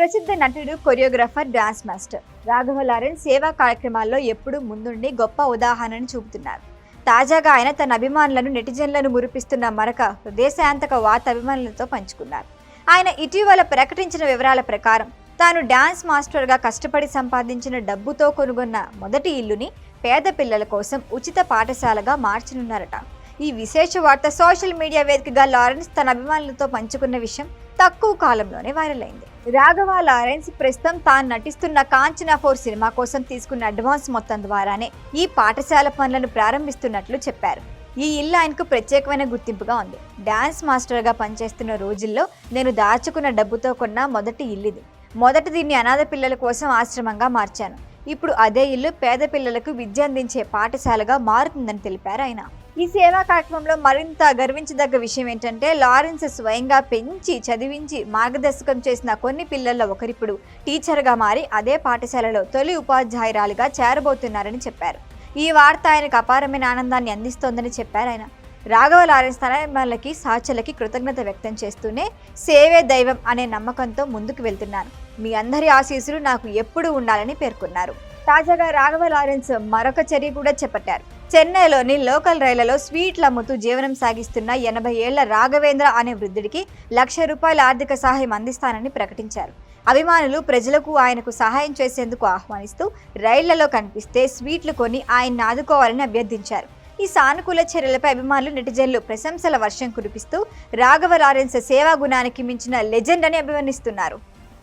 ప్రసిద్ధ నటుడు, choreographer, dance master Raghava Lawrence సేవా కార్యక్రమాల్లో ఎప్పుడూ ముందుండి గొప్ప ఉదాహరణను చూపుతున్నారు. తాజాగా ఆయన తన అభిమానులను, నెటిజన్లను మురిపిస్తున్న మరొక దేశాంతక వార్త అభిమానులతో పంచుకున్నారు. ఆయన ఇటీవల ప్రకటించిన వివరాల ప్రకారం తాను డాన్స్ మాస్టర్గా కష్టపడి సంపాదించిన డబ్బుతో కొనుగొన్న మొదటి ఇల్లుని పేద పిల్లల కోసం ఉచిత పాఠశాలగా మార్చనున్నారట. ఈ విశేష వార్త సోషల్ మీడియా వేదికగా లారెన్స్ తన అభిమానులతో పంచుకున్న విషయం తక్కువ కాలంలోనే వైరల్ అయింది. రాఘవ లారెన్స్ ప్రస్తుతం తాను నటిస్తున్న కాంచనా 4 సినిమా కోసం తీసుకున్న అడ్వాన్స్ మొత్తం ద్వారానే ఈ పాఠశాల పనులను ప్రారంభిస్తున్నట్లు చెప్పారు. ఈ ఇల్లు ఆయనకు ప్రత్యేకమైన గుర్తింపుగా ఉంది. డాన్స్ మాస్టర్గా పనిచేస్తున్న రోజుల్లో నేను దాచుకున్న డబ్బుతో కొన్న మొదటి ఇల్లుది. మొదట దీన్ని అనాథ పిల్లల కోసం ఆశ్రమంగా మార్చాను. ఇప్పుడు అదే ఇల్లు పేద పిల్లలకు విద్య అందించే పాఠశాలగా మారుతుందని తెలిపారు ఆయన. ఈ సేవా కార్యక్రమంలో మరింత గర్వించదగ్గ విషయం ఏంటంటే, లారెన్స్ స్వయంగా పెంచి చదివించి మార్గదర్శకం చేసిన కొన్ని పిల్లల్లో ఒకరిప్పుడు టీచర్గా మారి అదే పాఠశాలలో తొలి ఉపాధ్యాయురాలిగా చేరబోతున్నారని చెప్పారు. ఈ వార్త ఆయనకు అపారమైన ఆనందాన్ని అందిస్తోందని చెప్పారు ఆయన. రాఘవ లారెన్స్ తన అభిమానులకి, సహచరులకి కృతజ్ఞత వ్యక్తం చేస్తూనే సేవే దైవం అనే నమ్మకంతో ముందుకు వెళ్తున్నాను. మీ అందరి ఆశీస్సులు నాకు ఎప్పుడూ ఉండాలని పేర్కొన్నారు. తాజాగా రాఘవ లారెన్స్ మరొక చర్య కూడా చేపట్టారు. చెన్నైలోని లోకల్ రైళ్లలో స్వీట్లు అమ్ముతూ జీవనం సాగిస్తున్న 80 ఏళ్ల రాఘవేంద్ర అనే వృద్ధుడికి ₹1,00,000 ఆర్థిక సహాయం అందిస్తానని ప్రకటించారు. అభిమానులు, ప్రజలకు ఆయనకు సహాయం చేసేందుకు ఆహ్వానిస్తూ రైళ్లలో కనిపిస్తే స్వీట్లు కొని ఆయన్ని ఆదుకోవాలని అభ్యర్థించారు. ఈ సానుకూల చర్యలపై అభిమానులు, నెటిజన్లు ప్రశంసల వర్షం కురిపిస్తూ రాఘవ లారెన్స్ సేవా గుణానికి మించిన లెజెండ్ అని అభివర్ణిస్తున్నారు.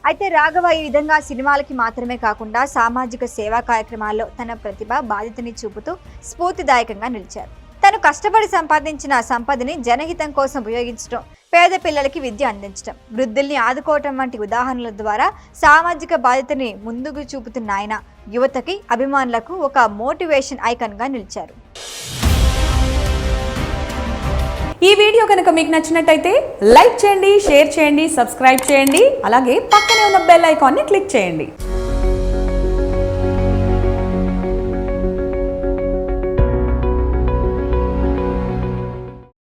అయితే రాఘవ ఈ విధంగా సినిమాలకి మాత్రమే కాకుండా సామాజిక సేవా కార్యక్రమాల్లో తన ప్రతిభ, బాధ్యతని చూపుతూ స్ఫూర్తిదాయకంగా నిలిచారు. తను కష్టపడి సంపాదించిన సంపదని జనహితం కోసం ఉపయోగించడం, పేద పిల్లలకి విద్య అందించడం, వృద్ధుల్ని ఆదుకోవటం వంటి ఉదాహరణల ద్వారా సామాజిక బాధ్యతని ముందుకు చూపుతున్న ఆయన యువతకి, అభిమానులకు ఒక మోటివేషన్ ఐకాన్గా నిలిచారు. ఈ వీడియో కనుక మీకు నచ్చినట్టయితే లైక్ చేయండి, షేర్ చేయండి, సబ్స్క్రైబ్ చేయండి. అలాగే పక్కనే ఉన్న బెల్ ఐకాన్ని క్లిక్ చేయండి.